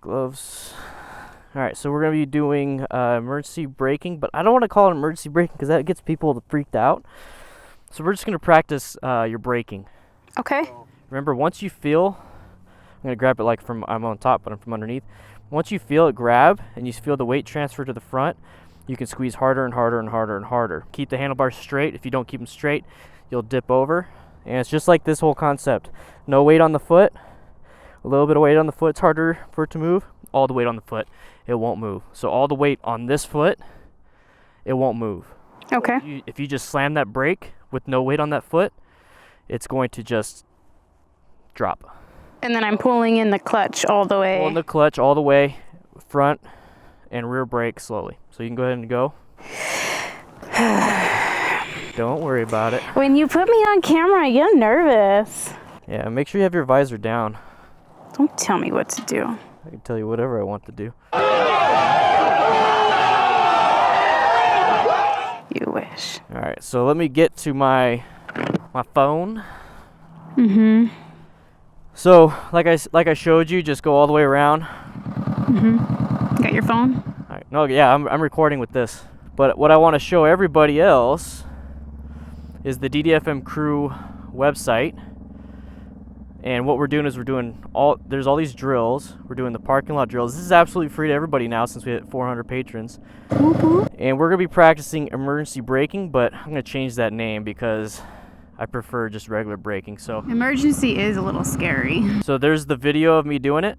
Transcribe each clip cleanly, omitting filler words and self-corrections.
Gloves. All right, so we're going to be doing emergency braking, but I don't want to call it emergency braking because that gets people freaked out. So we're just going to practice your braking. Okay. Remember, once you feel, I'm going to grab it like from, I'm on top, but I'm from underneath. Once you feel it grab and you feel the weight transfer to the front, you can squeeze harder and harder and harder and harder. Keep the handlebars straight. If you don't keep them straight, you'll dip over. And it's just like this whole concept. No weight on the foot. A little bit of weight on the foot, it's harder for it to move. All the weight on the foot, it won't move. So all the weight on this foot, it won't move. Okay. If you just slam that brake with no weight on that foot, it's going to just drop. And then I'm pulling in the clutch all the way. Pulling the clutch all the way, front and rear brake slowly. So you can go ahead and go. Don't worry about it. When you put me on camera, I get nervous. Yeah, make sure you have your visor down. Don't tell me what to do. I can tell you whatever I want to do. You wish. All right, so let me get to my phone. Mm-hmm. So, like I showed you, just go all the way around. Mm-hmm. Got your phone? All right. No, yeah, I'm recording with this. But what I want to show everybody else is the DDFM crew website. And what we're doing is there's all these drills. We're doing the parking lot drills. This is absolutely free to everybody now since we hit 400 patrons. Mm-hmm. And we're going to be practicing emergency braking, but I'm going to change that name because I prefer just regular braking. So Emergency is a little scary. So there's the video of me doing it.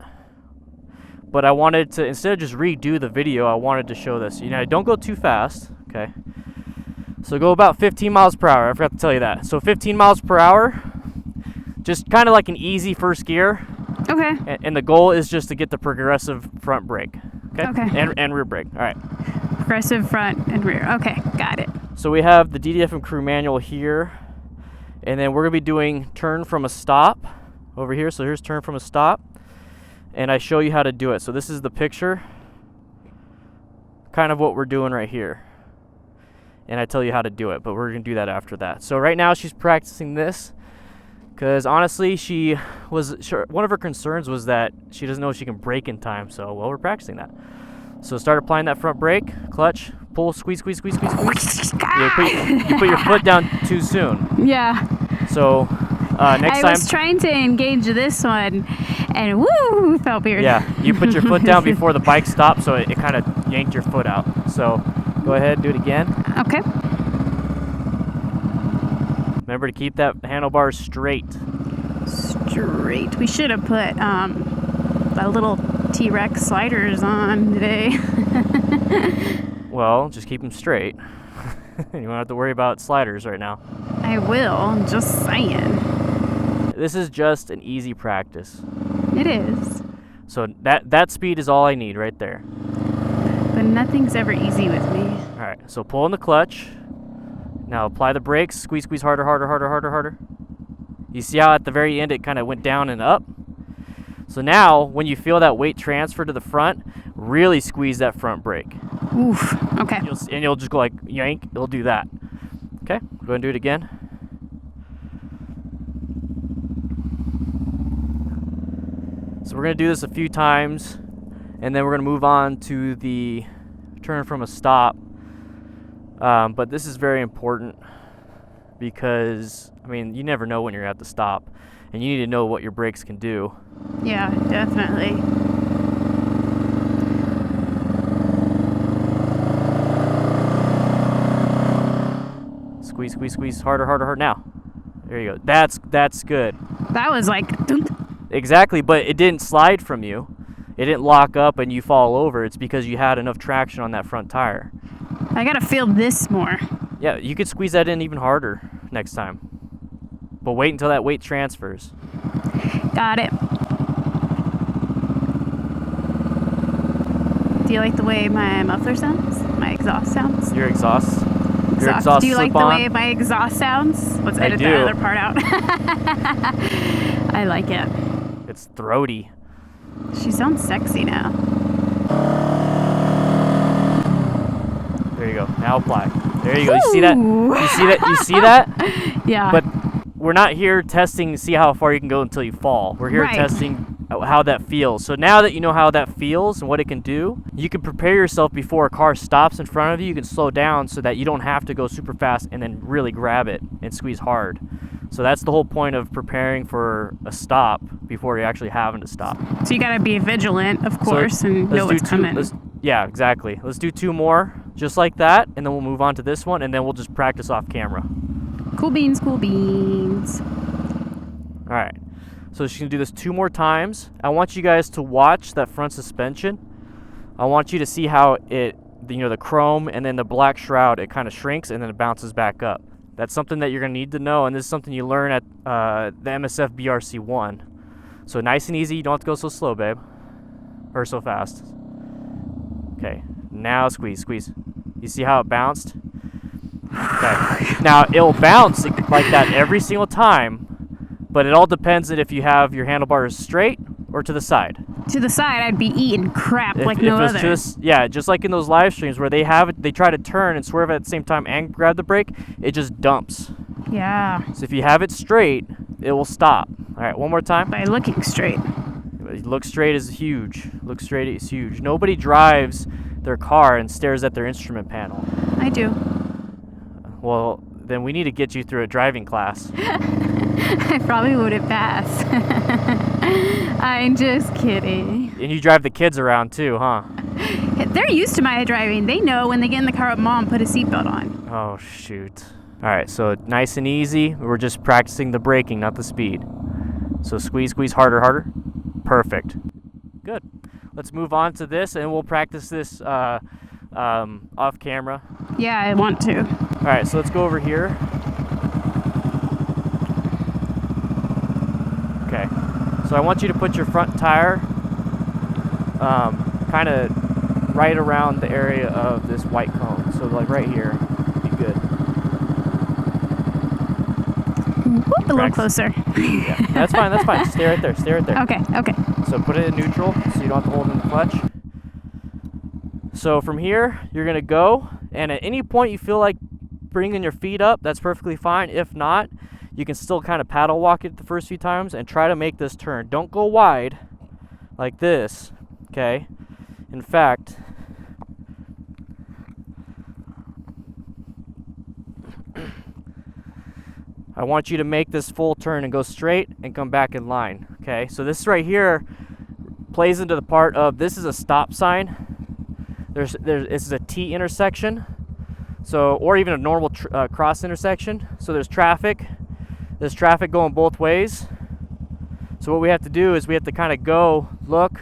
But I wanted to, instead of just redo the video, I wanted to show this. You know, don't go too fast, okay? So go about 15 miles per hour. I forgot to tell you that. So 15 miles per hour. Just kind of like an easy first gear. Okay. And the goal is just to get the progressive front brake. Okay? Okay. And rear brake. All right. Progressive front and rear. Okay, got it. So we have the DDFM crew manual here. And then we're going to be doing turn from a stop over here. So here's turn from a stop. And I show you how to do it. So this is the picture. Kind of what we're doing right here. And I tell you how to do it. But we're going to do that after that. So right now she's practicing this. Because honestly, one of her concerns was that she doesn't know if she can brake in time. So, well, we're practicing that. So start applying that front brake, clutch, pull, squeeze, squeeze, squeeze, squeeze, squeeze. You put your foot down too soon. Yeah. So next time. I was trying to engage this one, and woo, felt weird. Yeah, you put your foot down before the bike stopped, so it kind of yanked your foot out. So go ahead and do it again. Okay. Remember to keep that handlebar straight. Straight. We should have put a little T-Rex sliders on today. Well, just keep them straight. You won't have to worry about sliders right now. I will, I'm just saying. This is just an easy practice. It is. So that speed is all I need right there. But nothing's ever easy with me. All right, so pull in the clutch. Now apply the brakes, squeeze, squeeze harder, harder, harder, harder, harder. You see how at the very end it kind of went down and up? So now, when you feel that weight transfer to the front, really squeeze that front brake. Oof, okay. You'll just go like yank, it'll do that. Okay, go ahead and do it again. So we're gonna do this a few times, and then we're gonna move on to the turn from a stop. But this is very important because, I mean, you never know when you're at the stop, and you need to know what your brakes can do. Yeah, definitely. Squeeze, squeeze, squeeze, harder, harder, harder. Now, there you go. That's good. That was like... Exactly, but it didn't slide from you. It didn't lock up and you fall over. It's because you had enough traction on that front tire. I gotta feel this more. Yeah, you could squeeze that in even harder next time. But wait until that weight transfers. Got it. Do you like the way my muffler sounds? My exhaust sounds? Your exhaust? Your exhaust. exhaust Do you like the slip-on? way my exhaust sounds? Let's edit do. that other part out. I like it. It's throaty. She sounds sexy now. There you go. Now apply. There you go. You see that? You see that? You see that? Yeah. But we're not here testing to see how far you can go until you fall. We're here Right. testing how that feels. So now that you know how that feels and what it can do, you can prepare yourself before a car stops in front of you. You can slow down so that you don't have to go super fast and then really grab it and squeeze hard. So that's the whole point of preparing for a stop before you're actually having to stop. So you got to be vigilant, of course, and know what's coming. Yeah, exactly. Let's do 2 more just like that, and then we'll move on to this one, and then we'll just practice off camera. Cool beans, cool beans. All right. So she's going to do this 2 more times. I want you guys to watch that front suspension. I want you to see how it, the chrome and then the black shroud, it kind of shrinks and then it bounces back up. That's something that you're going to need to know, and this is something you learn at the MSF BRC1. So nice and easy. You don't have to go so slow, babe. Or so fast. Okay. Now squeeze. You see how it bounced? Okay. Now, it'll bounce like that every single time. But it all depends on if you have your handlebars straight or to the side. To the side, I'd be eating crap like no other. Just like in those live streams where they try to turn and swerve at the same time and grab the brake, it just dumps. Yeah. So if you have it straight, it will stop. All right, one more time. By looking straight. Look straight is huge. Look straight is huge. Nobody drives their car and stares at their instrument panel. I do. Well, then we need to get you through a driving class. I probably wouldn't pass. I'm just kidding. And you drive the kids around too, huh? They're used to my driving. They know when they get in the car with mom, put a seatbelt on. Oh, shoot. All right, so nice and easy. We're just practicing the braking, not the speed. So squeeze, harder. Perfect. Good. Let's move on to this, and we'll practice this off camera. Yeah, I want to. All right, so let's go over here. Okay. So I want you to put your front tire kind of right around the area of this white cone. So like right here. Be good. Whoop, a little closer. Yeah, that's fine. Stay right there. Okay. So put it in neutral so you don't have to hold in the clutch. So from here, you're going to go, and at any point you feel like bringing your feet up, that's perfectly fine. If not, you can still kind of paddle walk it the first few times and try to make this turn. Don't go wide like this, okay? In fact, I want you to make this full turn and go straight and come back in line, okay? So this right here plays into the part of, this is a stop sign. This is a T intersection, so, or even a normal cross intersection. So there's traffic going both ways. So what we have to do is we have to kind of go, look,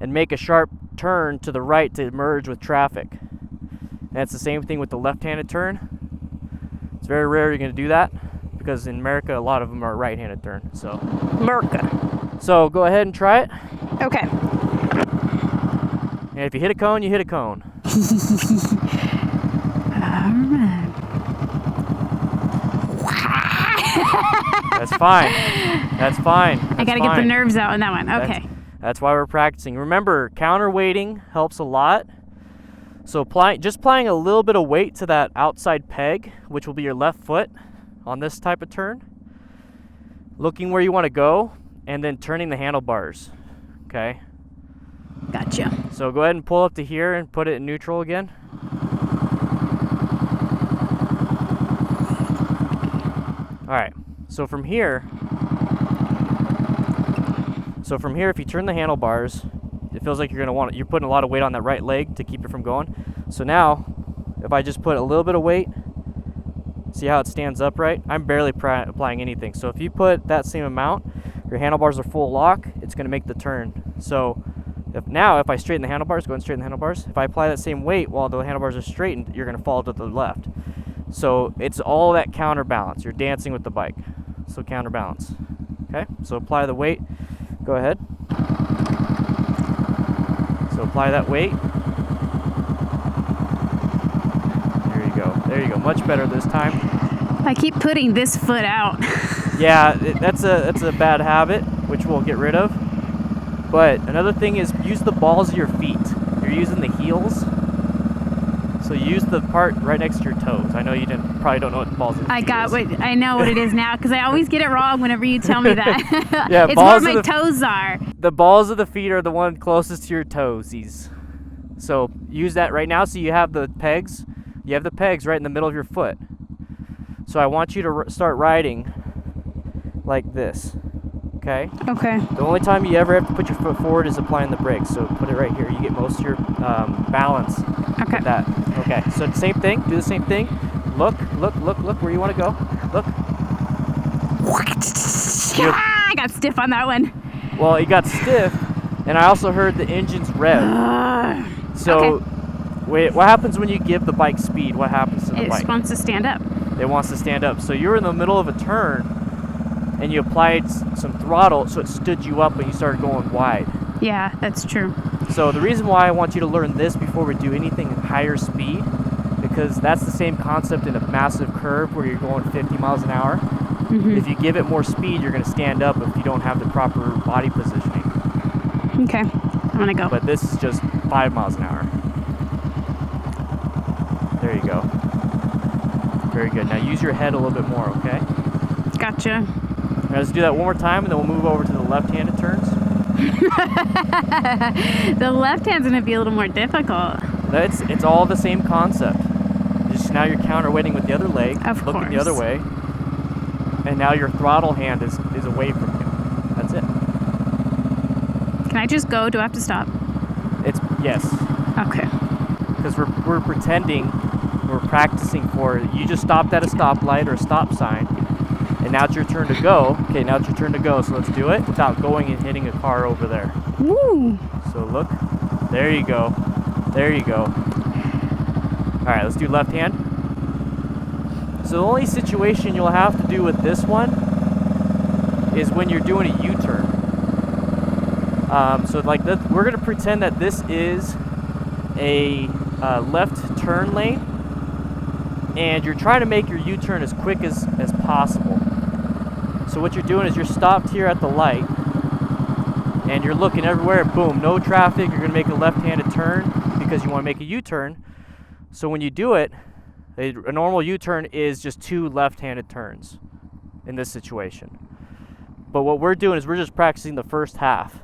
and make a sharp turn to the right to merge with traffic. And it's the same thing with the left-handed turn. It's very rare you're going to do that because in America, a lot of them are right-handed turn. So America. So go ahead and try it. Okay. And if you hit a cone, you hit a cone. Alright. That's fine. I gotta get the nerves out on that one. Okay. That's why we're practicing. Remember, counterweighting helps a lot. So just applying a little bit of weight to that outside peg, which will be your left foot on this type of turn. Looking where you want to go, and then turning the handlebars. Okay? Gotcha. So go ahead and pull up to here and put it in neutral again. All right. So from here, if you turn the handlebars, it feels like you're putting a lot of weight on that right leg to keep it from going. So now, if I just put a little bit of weight, see how it stands upright? I'm barely applying anything. So if you put that same amount, your handlebars are full lock, it's going to make the turn. So if I straighten the handlebars, go ahead and straighten the handlebars. If I apply that same weight while the handlebars are straightened, you're going to fall to the left. So it's all that counterbalance. You're dancing with the bike. So counterbalance. Okay, so apply the weight. Go ahead. So apply that weight. There you go. Much better this time. I keep putting this foot out. Yeah, that's a bad habit, which we'll get rid of. But another thing is use the balls of your feet. You're using the heels. So you use the part right next to your toes. I know you probably don't know what balls of the feet is. I know what it is now because I always get it wrong whenever you tell me that. Yeah, it's where my toes are. The balls of the feet are the one closest to your toesies. So use that right now. So you have the pegs. You have the pegs right in the middle of your foot. So I want you to start riding like this. Okay? Okay. The only time you ever have to put your foot forward is applying the brakes. So put it right here. You get most of your balance. Okay. With that. Okay. So the same thing. Do the same thing. Look where you want to go. Look. I got stiff on that one. Well, it got stiff, and I also heard the engine's rev. So, okay. Wait, what happens when you give the bike speed? What happens to the bike? It wants to stand up. It wants to stand up. So you're in the middle of a turn, and you applied some throttle, so it stood you up, and you started going wide. Yeah, that's true. So the reason why I want you to learn this before we do anything at higher speed, because that's the same concept in a massive curve where you're going 50 miles an hour. Mm-hmm. If you give it more speed, you're going to stand up if you don't have the proper body positioning. Okay, I'm going to go. But this is just 5 miles an hour. There you go. Very good. Now use your head a little bit more, okay? Gotcha. Now let's do that one more time, and then we'll move over to the left-handed turns. The left hand's going to be a little more difficult. It's all the same concept. Just now you're counterweighting with the other leg, looking the other way, and now your throttle hand is away from you. That's it. Can I just go? Do I have to stop? Yes. Okay. Because we're pretending, we're practicing for it. You just stopped at a stoplight or a stop sign, and now it's your turn to go. Okay, now it's your turn to go, so let's do it without going and hitting a car over there. Woo! So look, there you go. There you go. All right, let's do left hand. So the only situation you'll have to do with this one is when you're doing a U-turn. So like we're gonna pretend that this is a left turn lane, and you're trying to make your U-turn as quick as possible. So what you're doing is you're stopped here at the light, and you're looking everywhere. Boom, no traffic. You're gonna make a left-handed turn because you want to make a U-turn. So when you do it, a normal U-turn is just 2 left-handed turns in this situation. But what we're doing is we're just practicing the first half.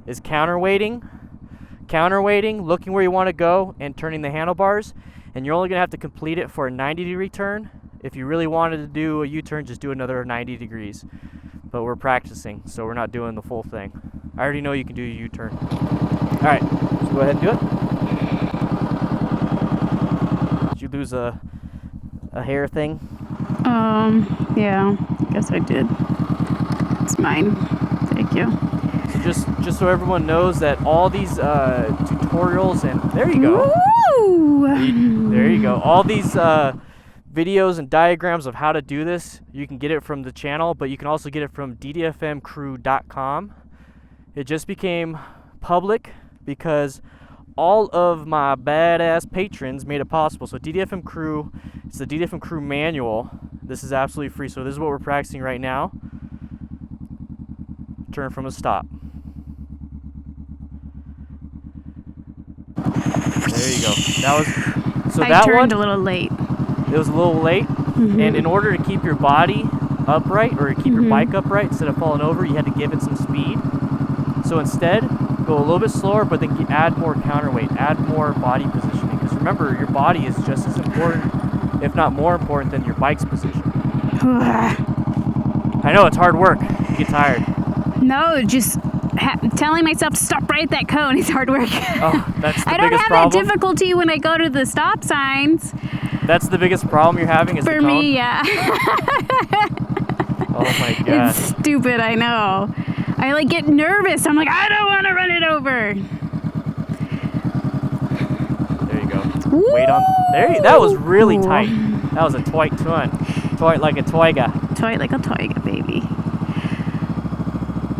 Is counterweighting, looking where you want to go, and turning the handlebars. And you're only going to have to complete it for a 90-degree turn. If you really wanted to do a U-turn, just do another 90 degrees. But we're practicing, so we're not doing the full thing. I already know you can do a U-turn. All right, let's go ahead and do it. Did you lose a hair thing? Yeah, guess I did. It's mine. Thank you. So just so everyone knows that all these tutorials and there you go. Woo! There you go. All these videos and diagrams of how to do this, you can get it from the channel, but you can also get it from DDFMcrew.com. It just became public because all of my badass patrons made it possible. So DDFM Crew, it's the DDFM Crew manual. This is absolutely free. So this is what we're practicing right now. Turn from a stop. There you go. I turned a little late. It was a little late, and in order to keep your body upright or keep your bike upright instead of falling over, you had to give it some speed. So instead, go a little bit slower, but then add more counterweight, add more body positioning. Because remember, your body is just as important, if not more important, than your bike's position. I know, it's hard work. You get tired. No, just telling myself to stop right at that cone is hard work. Oh, that's the biggest problem? I don't have that difficulty when I go to the stop signs. That's the biggest problem you're having is for the cone? me, yeah. Oh my god. It's stupid, I know. I like get nervous. I'm like, I don't want to run it over. There you go. Woo! Wait on. There. That was really tight. That was a toit ton. Toit like a toiga. Toit like a toiga, baby.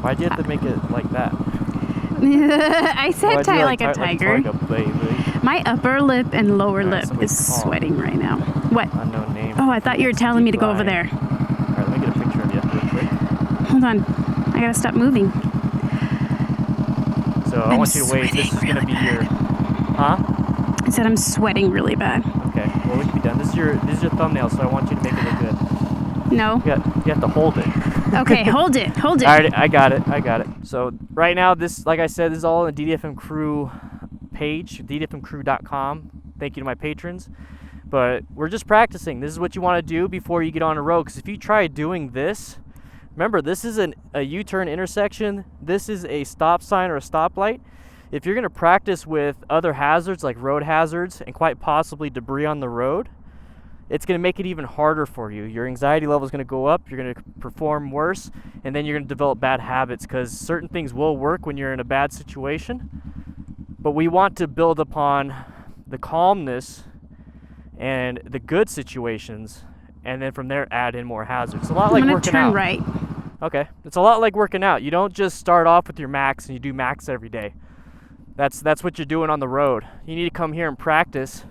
Why'd you have to make it like that? I said tight like a tiger. Like a toiga, baby. My upper lip and lower lip is sweating right now. What? Unknown name. Oh, I thought you were telling me to go over there. Alright, let me get a picture of you real quick. Hold on. I gotta stop moving. So I want you to wait. This is gonna be your... Huh? said I'm sweating really bad. Okay, well, we can be done. This is your thumbnail, so I want you to make it look good. No. You have to hold it. Okay, hold it. All right, I got it. So right now, this, like I said, this is all on the DDFM Crew page, ddfmcrew.com. Thank you to my patrons. But we're just practicing. This is what you want to do before you get on a road. Because if you try doing this, remember, this is a U-turn intersection. This is a stop sign or a stoplight. If you're going to practice with other hazards like road hazards and quite possibly debris on the road, it's going to make it even harder for you. Your anxiety level is going to go up. You're going to perform worse, and then you're going to develop bad habits because certain things will work when you're in a bad situation. But we want to build upon the calmness and the good situations, and then from there add in more hazards. It's a lot like working out. I'm going to turn right. Okay. It's a lot like working out. You don't just start off with your max and you do max every day. That's what you're doing on the road. You need to come here and practice,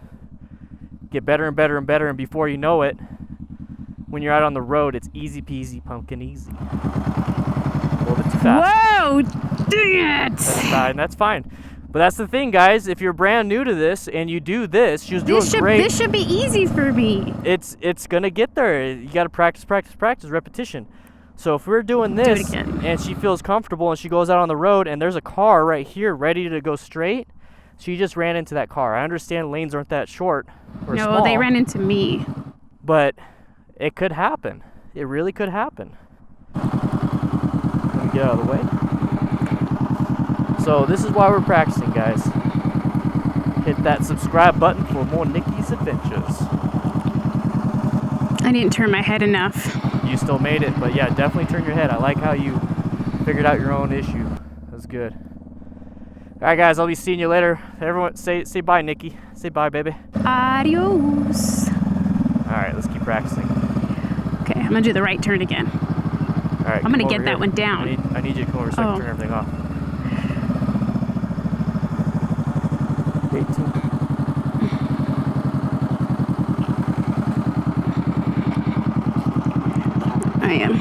get better and better and better, and before you know it, when you're out on the road, it's easy peasy pumpkin easy. A little bit too fast. Whoa! Dang it! That's fine. But that's the thing, guys. If you're brand new to this and you do this, she was doing great. This should be easy for me. It's gonna get there. You gotta practice, repetition. So if we're doing this and she feels comfortable and she goes out on the road and there's a car right here ready to go straight, she just ran into that car. I understand lanes aren't that short or small. No, they ran into me. But it could happen. It really could happen. Let me get out of the way. So this is why we're practicing, guys. Hit that subscribe button for more Nikki's adventures. I didn't turn my head enough. You still made it, but yeah, definitely turn your head. I like how you figured out your own issue. That's good. All right, guys, I'll be seeing you later. Everyone, say bye, Nikki. Say bye, baby. Adios. All right, let's keep practicing. Okay, I'm gonna do the right turn again. All right, I'm gonna get that one down. I need you to come over so I can turn everything off. 18. I am.